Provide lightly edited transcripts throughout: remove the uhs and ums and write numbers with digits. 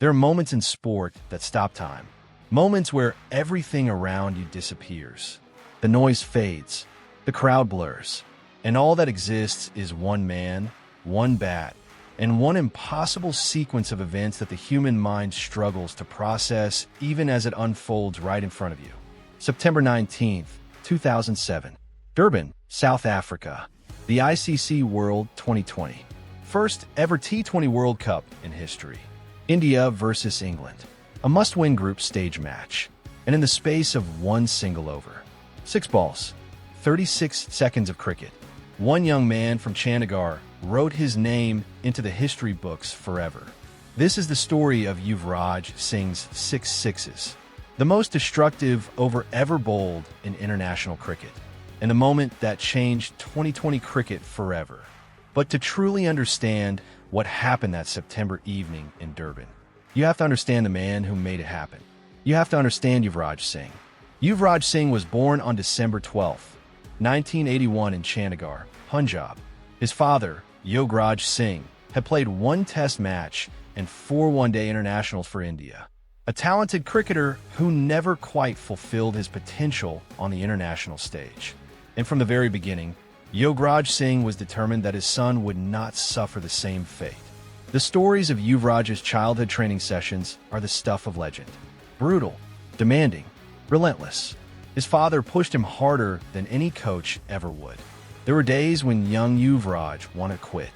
There are moments in sport that stop time. Moments where everything around you disappears. The noise fades, the crowd blurs, and all that exists is one man, one bat, and one impossible sequence of events that the human mind struggles to process even as it unfolds right in front of you. September 19th, 2007. Durban, South Africa. The ICC World 2020. First ever T20 World Cup in history. India versus England. A must-win group stage match. And in the space of one single over. 6 balls. 36 seconds of cricket. One young man from Chandigarh wrote his name into the history books forever. This is the story of Yuvraj Singh's 6 sixes. The most destructive over ever bowled in international cricket. And the moment that changed 2020 cricket forever. But to truly understand what happened that September evening in Durban, you have to understand the man who made it happen. You have to understand Yuvraj Singh. Yuvraj Singh was born on December 12, 1981 in Chandigarh, Punjab. His father, Yuvraj Singh, had played 1 test match and 4 one-day internationals for India. A talented cricketer who never quite fulfilled his potential on the international stage. And from the very beginning, Yuvraj Singh was determined that his son would not suffer the same fate. The stories of Yuvraj's childhood training sessions are the stuff of legend. Brutal, demanding, relentless. His father pushed him harder than any coach ever would. There were days when young Yuvraj wanted to quit,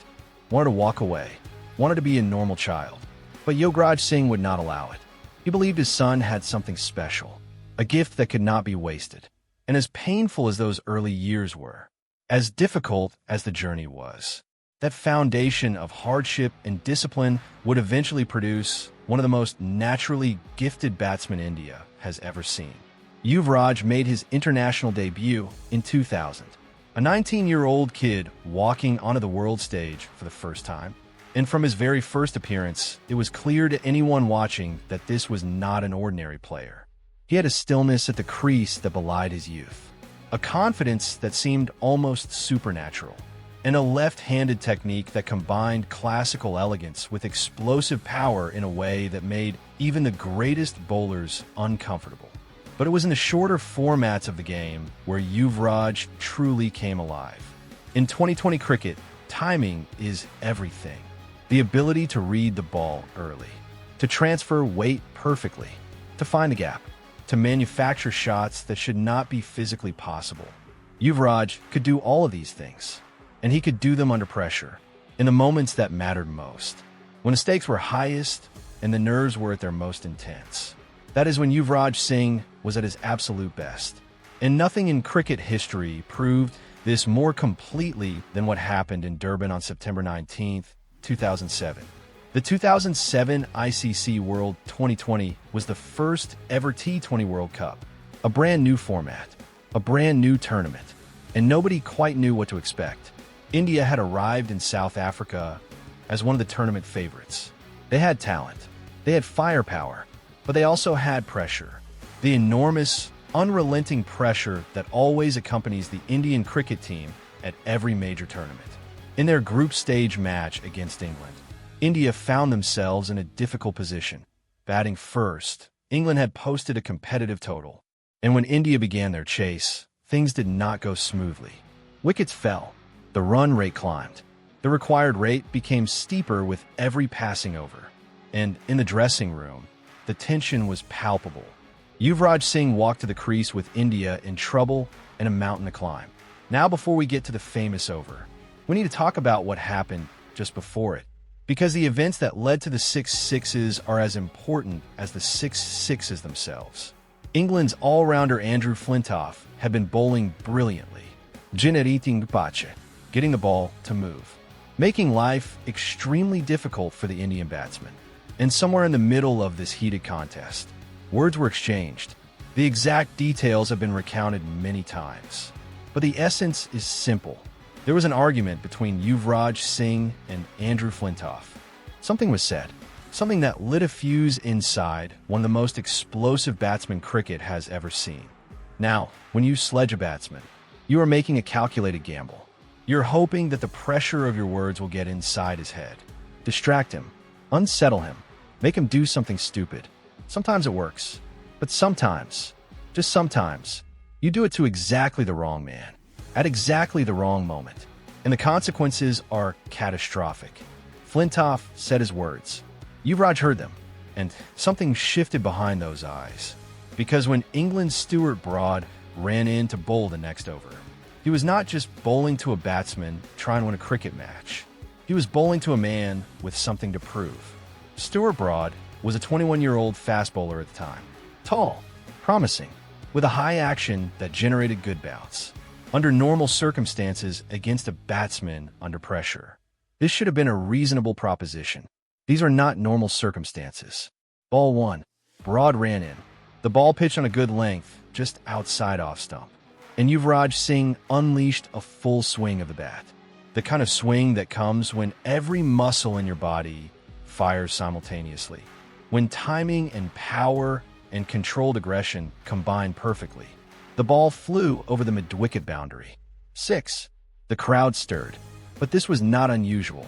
wanted to walk away, wanted to be a normal child. But Yuvraj Singh would not allow it. He believed his son had something special, a gift that could not be wasted. And as painful as those early years were, as difficult as the journey was, that foundation of hardship and discipline would eventually produce one of the most naturally gifted batsmen India has ever seen. Yuvraj made his international debut in 2000, a 19-year-old kid walking onto the world stage for the first time. And from his very first appearance, it was clear to anyone watching that this was not an ordinary player. He had a stillness at the crease that belied his youth, a confidence that seemed almost supernatural, and a left-handed technique that combined classical elegance with explosive power in a way that made even the greatest bowlers uncomfortable. But it was in the shorter formats of the game where Yuvraj truly came alive. In 2020 cricket, timing is everything. The ability to read the ball early, to transfer weight perfectly, to find the gap, to manufacture shots that should not be physically possible. Yuvraj could do all of these things, and he could do them under pressure, in the moments that mattered most, when the stakes were highest and the nerves were at their most intense. That is when Yuvraj Singh was at his absolute best. And nothing in cricket history proved this more completely than what happened in Durban on September 19, 2007. The 2007 ICC World 2020 was the first ever T20 World Cup, a brand new format, a brand new tournament, and nobody quite knew what to expect. India had arrived in South Africa as one of the tournament favorites. They had talent, they had firepower, but they also had pressure. The enormous, unrelenting pressure that always accompanies the Indian cricket team at every major tournament. In their group stage match against England, India found themselves in a difficult position. Batting first, England had posted a competitive total. And when India began their chase, things did not go smoothly. Wickets fell. The run rate climbed. The required rate became steeper with every passing over. And in the dressing room, the tension was palpable. Yuvraj Singh walked to the crease with India in trouble and a mountain to climb. Now, before we get to the famous over, we need to talk about what happened just before it. Because the events that led to the 6 sixes are as important as the 6 sixes themselves. England's all-rounder Andrew Flintoff had been bowling brilliantly, generating pace, getting the ball to move, making life extremely difficult for the Indian batsmen. And somewhere in the middle of this heated contest, words were exchanged. The exact details have been recounted many times, but the essence is simple. There was an argument between Yuvraj Singh and Andrew Flintoff. Something was said, something that lit a fuse inside one of the most explosive batsmen cricket has ever seen. Now, when you sledge a batsman, you are making a calculated gamble. You're hoping that the pressure of your words will get inside his head, distract him, unsettle him, Make him do something stupid. Sometimes it works, but sometimes, just sometimes, you do it to exactly the wrong man, at exactly the wrong moment, and the consequences are catastrophic. Flintoff said his words. Yuvraj heard them, and something shifted behind those eyes. Because when England's Stuart Broad ran in to bowl the next over, he was not just bowling to a batsman trying to win a cricket match. He was bowling to a man with something to prove. Stuart Broad was a 21-year-old fast bowler at the time. Tall, promising, with a high action that generated good bouts. Under normal circumstances against a batsman under pressure, this should have been a reasonable proposition. These are not normal circumstances. Ball 1. Broad ran in. The ball pitched on a good length, just outside off stump. And Yuvraj Singh unleashed a full swing of the bat. The kind of swing that comes when every muscle in your body fires simultaneously. When timing and power and controlled aggression combine perfectly. The ball flew over the mid-wicket boundary. 6. The crowd stirred. But this was not unusual.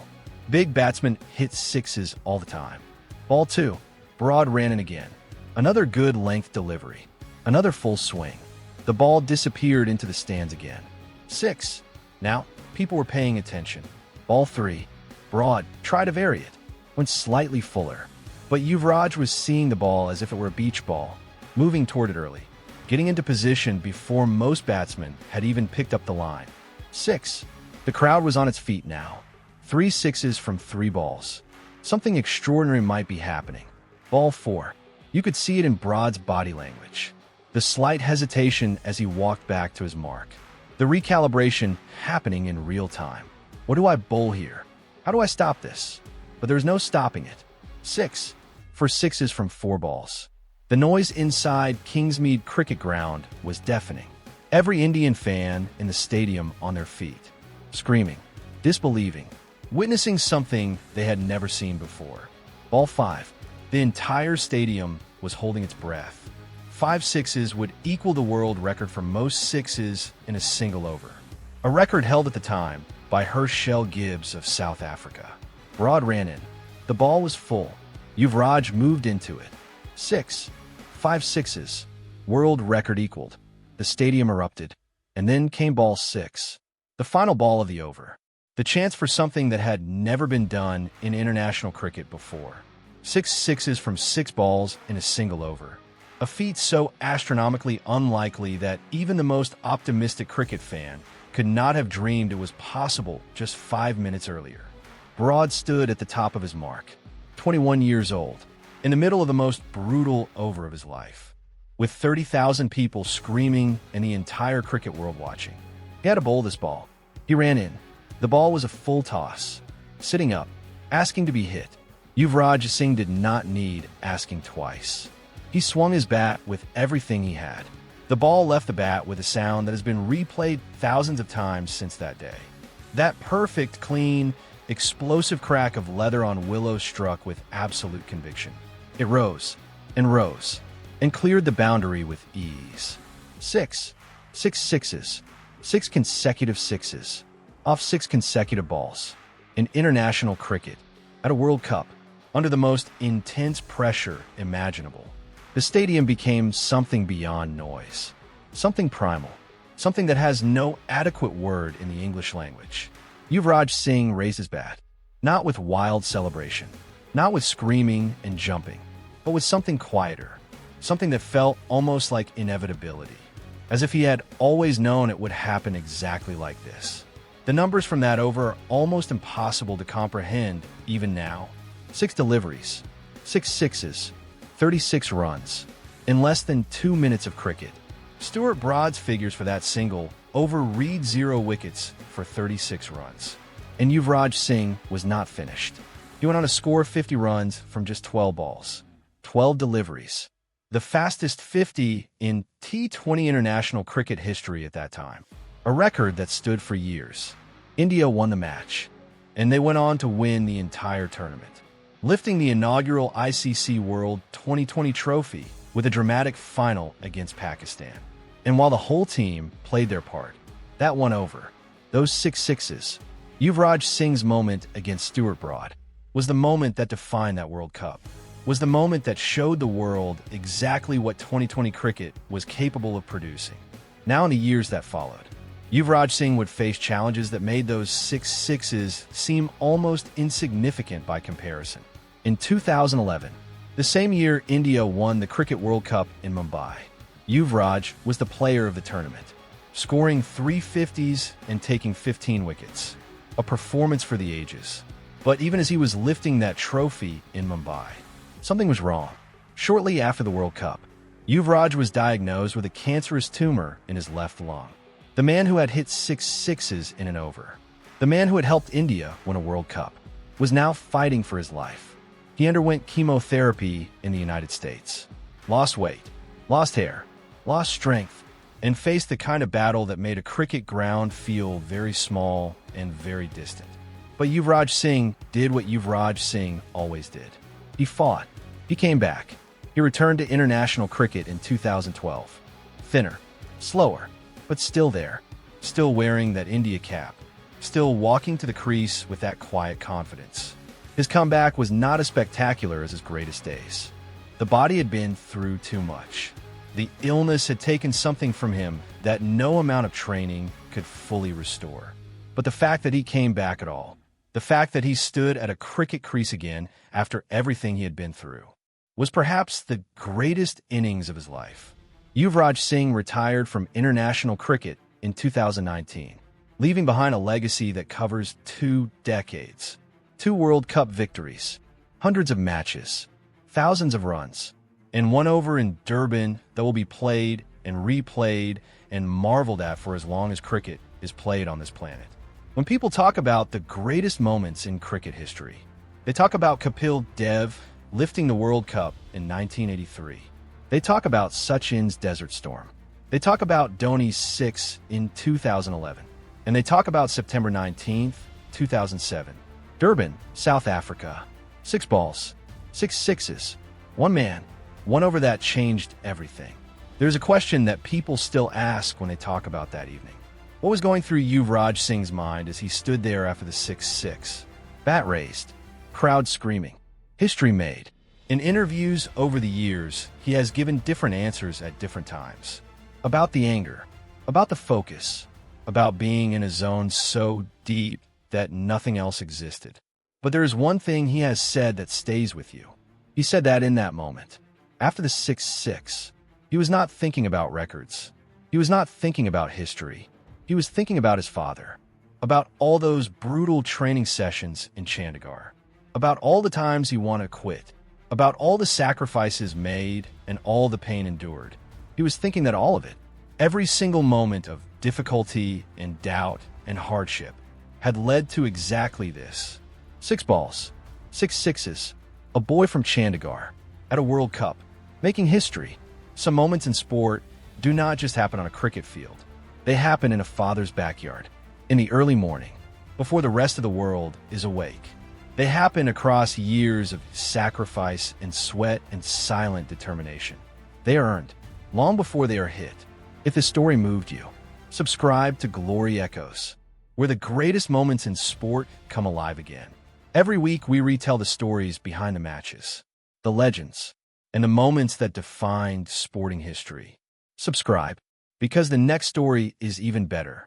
Big batsmen hit sixes all the time. Ball 2. Broad ran in again. Another good length delivery. Another full swing. The ball disappeared into the stands again. 6. Now, people were paying attention. Ball 3. Broad tried to vary it. Went slightly fuller. But Yuvraj was seeing the ball as if it were a beach ball, moving toward it early, getting into position before most batsmen had even picked up the line. 6. The crowd was on its feet now. 3 sixes from 3 balls. Something extraordinary might be happening. Ball 4. You could see it in Broad's body language. The slight hesitation as he walked back to his mark. The recalibration happening in real time. What do I bowl here? How do I stop this? But there's no stopping it. 6. For sixes from 4 balls. The noise inside Kingsmead Cricket Ground was deafening. Every Indian fan in the stadium on their feet, screaming, disbelieving, witnessing something they had never seen before. Ball 5. The entire stadium was holding its breath. 5 sixes would equal the world record for most sixes in a single over. A record held at the time by Herschel Gibbs of South Africa. Broad ran in. The ball was full. Yuvraj moved into it. 6. 5 sixes. World record equaled. The stadium erupted. And then came ball 6. The final ball of the over. The chance for something that had never been done in international cricket before. 6 sixes from 6 balls in a single over. A feat so astronomically unlikely that even the most optimistic cricket fan could not have dreamed it was possible just 5 minutes earlier. Broad stood at the top of his mark, 21 years old, in the middle of the most brutal over of his life, with 30,000 people screaming and the entire cricket world watching. He had to bowl this ball. He ran in. The ball was a full toss, sitting up, asking to be hit. Yuvraj Singh did not need asking twice. He swung his bat with everything he had. The ball left the bat with a sound that has been replayed thousands of times since that day. That perfect, clean, explosive crack of leather on willow struck with absolute conviction. It rose and cleared the boundary with ease. 6 sixes, 6 consecutive sixes, off 6 consecutive balls. In international cricket, at a World Cup, under the most intense pressure imaginable, the stadium became something beyond noise, something primal, something that has no adequate word in the English language. Yuvraj Singh raised his bat, not with wild celebration, not with screaming and jumping, but with something quieter, something that felt almost like inevitability, as if he had always known it would happen exactly like this. The numbers from that over are almost impossible to comprehend even now. 6 deliveries, 6 sixes, 36 runs, in less than 2 minutes of cricket. Stuart Broad's figures for that single overread 0 wickets for 36 runs. And Yuvraj Singh was not finished. He went on to score 50 runs from just 12 balls, 12 deliveries, the fastest 50 in T20 international cricket history at that time, a record that stood for years. India won the match, and they went on to win the entire tournament, lifting the inaugural ICC World 2020 trophy with a dramatic final against Pakistan. And while the whole team played their part, that one over, those 6 sixes, Yuvraj Singh's moment against Stuart Broad, was the moment that defined that World Cup. was the moment that showed the world exactly what 2020 cricket was capable of producing. Now in the years that followed, Yuvraj Singh would face challenges that made those 6 sixes seem almost insignificant by comparison. In 2011, the same year India won the Cricket World Cup in Mumbai, Yuvraj was the player of the tournament, scoring 3 50s and taking 15 wickets. A performance for the ages. But even as he was lifting that trophy in Mumbai, something was wrong. Shortly after the World Cup, Yuvraj was diagnosed with a cancerous tumor in his left lung. The man who had hit 6 sixes in an over, the man who had helped India win a World Cup, was now fighting for his life. He underwent chemotherapy in the United States, lost weight, lost hair, lost strength, and faced the kind of battle that made a cricket ground feel very small and very distant. But Yuvraj Singh did what Yuvraj Singh always did. He fought. He came back. He returned to international cricket in 2012. Thinner, slower, but still there. Still wearing that India cap. Still walking to the crease with that quiet confidence. His comeback was not as spectacular as his greatest days. The body had been through too much. The illness had taken something from him that no amount of training could fully restore. But the fact that he came back at all, the fact that he stood at a cricket crease again after everything he had been through, was perhaps the greatest innings of his life. Yuvraj Singh retired from international cricket in 2019, leaving behind a legacy that covers 2 decades, 2 World Cup victories, hundreds of matches, thousands of runs, and one over in Durban that will be played and replayed and marveled at for as long as cricket is played on this planet. When people talk about the greatest moments in cricket history, they talk about Kapil Dev lifting the World Cup in 1983. They talk about Sachin's Desert Storm. They talk about Dhoni's 6 in 2011. And they talk about September 19th, 2007. Durban, South Africa. 6 balls, 6 sixes, 1 man, 1 over that changed everything. There's a question that people still ask when they talk about that evening. What was going through Yuvraj Singh's mind as he stood there after the 6-6? Bat raised, crowd screaming, history made. In interviews over the years, he has given different answers at different times. About the anger, about the focus, about being in a zone so deep that nothing else existed. But there is one thing he has said that stays with you. He said that in that moment, after the 6-6, he was not thinking about records. He was not thinking about history. He was thinking about his father, about all those brutal training sessions in Chandigarh, about all the times he wanted to quit, about all the sacrifices made and all the pain endured. He was thinking that all of it, every single moment of difficulty and doubt and hardship, had led to exactly this. 6 balls, 6 sixes, a boy from Chandigarh, at a World Cup, making history. Some moments in sport do not just happen on a cricket field. They happen in a father's backyard, in the early morning, before the rest of the world is awake. They happen across years of sacrifice and sweat and silent determination. They are earned, long before they are hit. If this story moved you, subscribe to Glory Echoes, where the greatest moments in sport come alive again. Every week we retell the stories behind the matches, the legends, and the moments that defined sporting history. Subscribe, because the next story is even better.